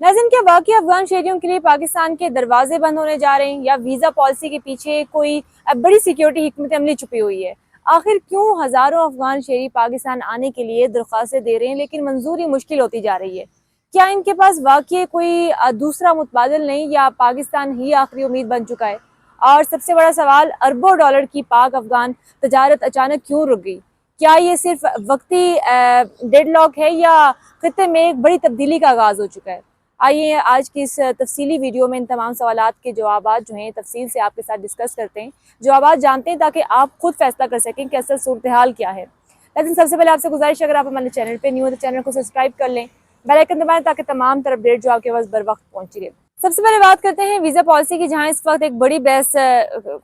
नाज़रीन, क्या वाकई अफगान शहरियों के लिए पाकिस्तान के दरवाजे बंद होने जा रहे हैं या वीज़ा पॉलिसी के पीछे कोई बड़ी सिक्योरिटी हिकमत अमली छुपी हुई है? आखिर क्यों हज़ारों अफगान शहरी पाकिस्तान आने के लिए दरख्वास्तें दे रहे हैं लेकिन मंजूरी मुश्किल होती जा रही है? क्या इनके पास वाकई कोई दूसरा मुतबादिल नहीं या पाकिस्तान ही आखिरी उम्मीद बन चुका है? और सबसे बड़ा सवाल, अरबों डॉलर की पाक अफगान तजारत अचानक क्यों रुक गई? क्या ये सिर्फ वक्ती डेडलॉक है या खत्े में एक बड़ी तब्दीली का आगाज हो चुका है? आइए आज की इस तफसीली वीडियो में इन तमाम सवालात के जवाबात जो हैं तफसील से आपके साथ डिस्कस करते हैं, जवाबात जानते हैं ताकि आप खुद फैसला कर सकें कि असल सूरत हाल क्या है। लेकिन सबसे पहले आपसे गुजारिश, अगर आप हमारे चैनल पे न्यू हो तो चैनल को सब्सक्राइब कर लें, बेल आइकन दबाएं ताकि तमाम तरह अपडेट जो आपके पास बर वक्त पहुंची रहे। सबसे पहले बात करते हैं वीज़ा पॉलिसी की, जहां इस वक्त एक बड़ी बहस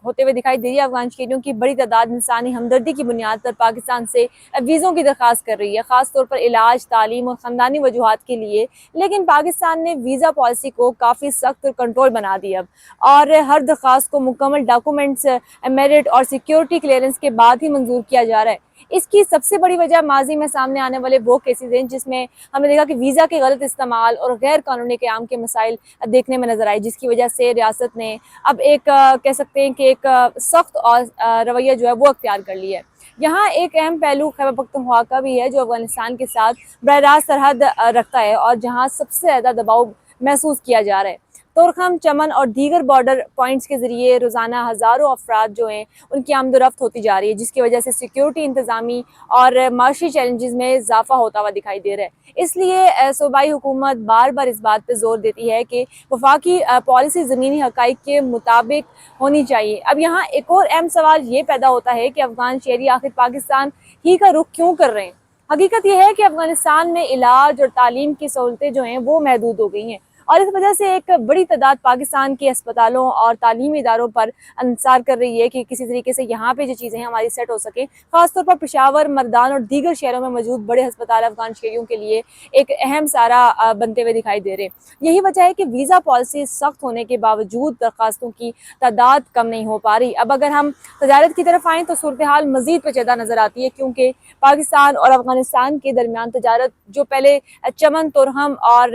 होते हुए दिखाई दे रही है। अफगान शहरियों की बड़ी तादाद इंसानी हमदर्दी की बुनियाद पर पाकिस्तान से वीज़ों की दरख्वास्त कर रही है, खासतौर पर इलाज, तालीम और ख़ानदानी वजूहात के लिए। लेकिन पाकिस्तान ने वीज़ा पॉलिसी को काफ़ी सख्त और कंट्रोल बना दिया अब, और हर दरख्वास्त को मुकम्मल डॉक्यूमेंट्स, मेरिट और सिक्योरिटी क्लियरेंस के बाद ही मंजूर किया जा रहा है। इसकी सबसे बड़ी वजह माजी में सामने आने वाले वो केसेस हैं जिसमें हमने देखा कि वीज़ा के गलत इस्तेमाल और गैर कानूनी क़याम के मसाइल देखने में नजर आए, जिसकी वजह से रियासत ने अब एक कह सकते हैं कि एक सख्त और रवैया जो है वो अख्तियार कर लिया है। यहाँ एक अहम पहलू खैबर पख्तूनख्वा का भी है, जो अफगानिस्तान के साथ बरह रास्त सरहद रखता है और जहाँ सबसे ज़्यादा दबाव महसूस किया जा रहा है। तोरखम, चमन और दीगर बॉर्डर पॉइंट्स के जरिए रोज़ाना हज़ारों अफराद जो हैं उनकी आमदोरफ्त होती जा रही है, जिसकी वजह से सिक्योरिटी, इंतज़ामी और माशी चैलेंजेस में इजाफा होता हुआ दिखाई दे रहा है। इसलिए सूबाई हुकूमत बार बार इस बात पर जोर देती है कि वफाकी पॉलिसी ज़मीनी हक़ाइक़ के मुताबिक होनी चाहिए। अब यहाँ एक और अहम सवाल ये पैदा होता है कि अफगान शहरी आखिर पाकिस्तान ही का रुख क्यों कर रहे हैं? हकीकत यह है कि अफगानिस्तान में इलाज और तालीम की सहूलतें जो हैं वो महदूद हो गई हैं, और इस वजह से एक बड़ी तादाद पाकिस्तान के अस्पतालों और तालीमी इदारों पर इंतजार कर रही है कि किसी तरीके से यहाँ पे जो चीज़ें हैं हमारी सेट हो सकें। खासतौर पर पेशावर, मर्दान और दीगर शहरों में मौजूद बड़े अस्पताल अफगान शहरियों के लिए एक अहम सारा बनते हुए दिखाई दे रहे हैं। यही वजह है कि वीज़ा पॉलिसी सख्त होने के बावजूद दरख्वास्तों की तादाद कम नहीं हो पा रही। अब अगर हम तजारत की तरफ आएँ तो सूरत हाल मज़ीद पेचीदा नज़र आती है, क्योंकि पाकिस्तान और अफगानिस्तान के दरमियान तजारत जो पहले चमन, तुरहम और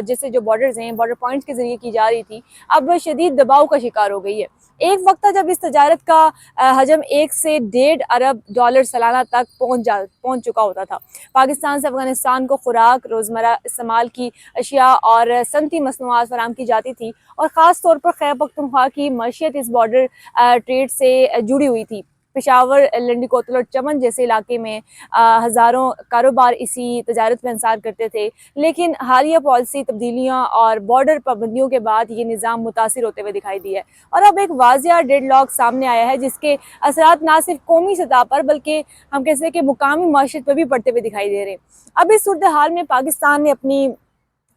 जैसे जो बॉर्डर्स हैं, बॉर्डर पॉइंट्स के जरिए की जा रही थी, अब शदीद दबाव का शिकार हो गई है। एक वक्त था जब इस तजारत का हजम 1 से 1.5 अरब डॉलर सालाना तक पहुंच चुका होता था। पाकिस्तान से अफगानिस्तान को खुराक, रोज़मर्रा इस्तेमाल की अशिया और सनती मसनूआत फराम की जाती थी, और ख़ास तौर पर खैबर पख्तूनख्वा की मईशत इस बॉर्डर ट्रेड से जुड़ी हुई थी। पेशावर, लंडी कोतल और चमन जैसे इलाके में हज़ारों कारोबार इसी तजारत में इंसार करते थे। लेकिन हालिया पॉलिसी तब्दीलियाँ और बॉर्डर पाबंदियों के बाद ये निज़ाम मुतासिर होते हुए दिखाई दिया है, और अब एक वाज़िया डेडलॉक सामने आया है, जिसके असरात ना सिर्फ कौमी सतह पर बल्कि हम कह सकते हैं कि मुकामी माशरत पर भी पड़ते हुए दिखाई दे रहे हैं। अब इस सूरत हाल में पाकिस्तान ने अपनी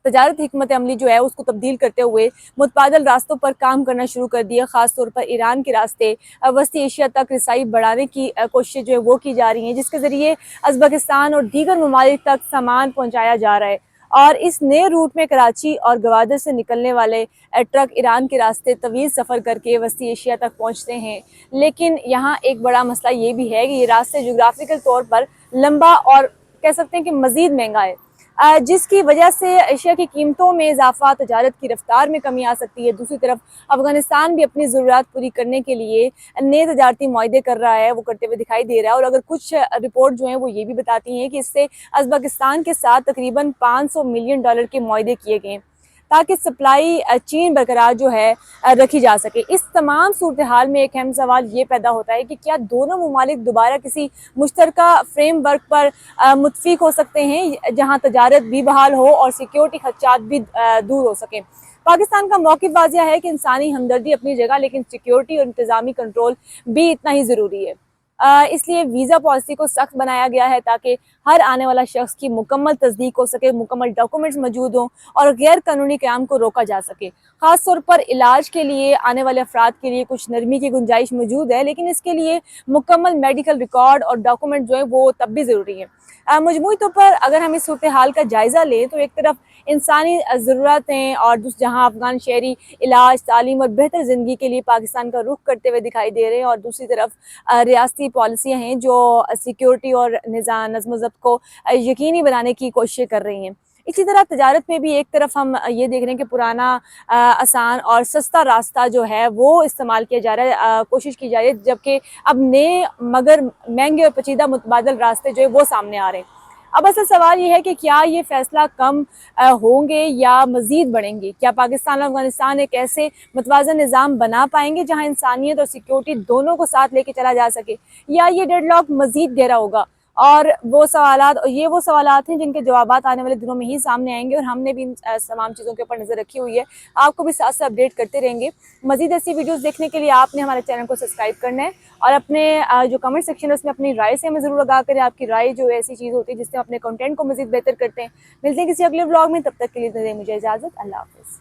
तजारत हिकमत अमली जो है उसको तब्दील करते हुए मुतबादल रास्तों पर काम करना शुरू कर दिया। ख़ास तौर पर ईरान के रास्ते वस्ती एशिया तक रसाई बढ़ाने की कोशिशें जो है वो की जा रही हैं, जिसके ज़रिए उज़्बेकिस्तान और दीगर ममालिक तक सामान पहुँचाया जा रहा है। और इस नए रूट में कराची और गवादर से निकलने वाले ट्रक ईरान के रास्ते तवील सफ़र करके वस्ती एशिया तक पहुँचते हैं। लेकिन यहाँ एक बड़ा मसला ये भी है कि ये रास्ते जोग्राफिकल तौर पर लंबा और कह सकते हैं कि मज़ीद महंगा है, जिसकी वजह से एशिया की कीमतों में इजाफा, तजारत की रफ्तार में कमी आ सकती है। दूसरी तरफ अफगानिस्तान भी अपनी ज़रूरत पूरी करने के लिए नए तजारती मुआहदे कर रहा है, वो करते हुए दिखाई दे रहा है। और अगर कुछ रिपोर्ट जो हैं वो ये भी बताती हैं कि इससे उज़्बेकिस्तान के साथ तकरीबन $500 मिलियन के मुआहदे किए गए, ताकि सप्लाई चेन बरकरार जो है रखी जा सके। इस तमाम सूरत हाल में एक अहम सवाल ये पैदा होता है कि क्या दोनों ममालिक दोबारा किसी मुश्तरका फ्रेमवर्क पर मुत्फिक हो सकते हैं, जहाँ तजारत भी बहाल हो और सिक्योरिटी खदशात भी दूर हो सकें। पाकिस्तान का मौक़िफ़ वाज़िया है कि इंसानी हमदर्दी अपनी जगह, लेकिन सिक्योरिटी और इंतज़ामी कंट्रोल भी इतना ही ज़रूरी है। इसलिए वीज़ा पॉलिसी को सख्त बनाया गया है ताकि हर आने वाला शख्स की मुकम्मल तस्दीक हो सके, मुकम्मल डॉक्यूमेंट्स मौजूद हों और गैर कानूनी क़याम को रोका जा सके। ख़ास तौर पर इलाज के लिए आने वाले अफराद के लिए कुछ नरमी की गुंजाइश मौजूद है, लेकिन इसके लिए मुकम्मल मेडिकल रिकॉर्ड और डॉक्यूमेंट जो है वो तब भी ज़रूरी है। मजमूई तौर पर अगर हम इस सूरत हाल का जायज़ा लें तो एक तरफ इंसानी ज़रूरतें और जहाँ अफगान शहरी इलाज, तालीम और बेहतर ज़िंदगी के लिए पाकिस्तान का रुख करते हुए दिखाई दे रहे हैं, और दूसरी तरफ रियासती पॉलिसियाँ हैं जो सिक्योरिटी और नज़्म ज़ब्त को यकीनी बनाने की कोशिशें कर रही हैं। इसी तरह तजारत में भी एक तरफ हम ये देख रहे हैं कि पुराना आसान और सस्ता रास्ता जो है वो इस्तेमाल किया जा रहा है, कोशिश की जा रही है, जबकि अब नए मगर महंगे और पेचीदा मुतबादल रास्ते जो है वो सामने आ रहे हैं। अब असल सवाल ये है कि क्या ये फैसला कम होंगे या मज़ीद बढ़ेंगे? क्या पाकिस्तान और अफगानिस्तान एक ऐसे मुतवाज़न निज़ाम बना पाएंगे जहाँ इंसानियत और सिक्योरिटी दोनों को साथ लेके चला जा सके, या ये डेडलॉक मज़ीद गहरा होगा? और वो सवालात हैं जिनके जवाबात आने वाले दिनों में ही सामने आएंगे, और हमने भी इन तमाम चीज़ों के ऊपर नज़र रखी हुई है। आपको भी साथ साथ अपडेट करते रहेंगे। मज़ीद ऐसी वीडियोस देखने के लिए आपने हमारे चैनल को सब्सक्राइब करना है, और अपने जो कमेंट सेक्शन है उसमें अपनी राय से हमें ज़रूर लगा करें। आपकी राय जो ऐसी चीज़ होती है जिससे हम अपने कंटेंट को मज़ीद बेहतर करते हैं। मिलते हैं किसी अगले व्लॉग में, तब तक के लिए दे मुझे इजाज़त। अल्लाह हाफ़िज़।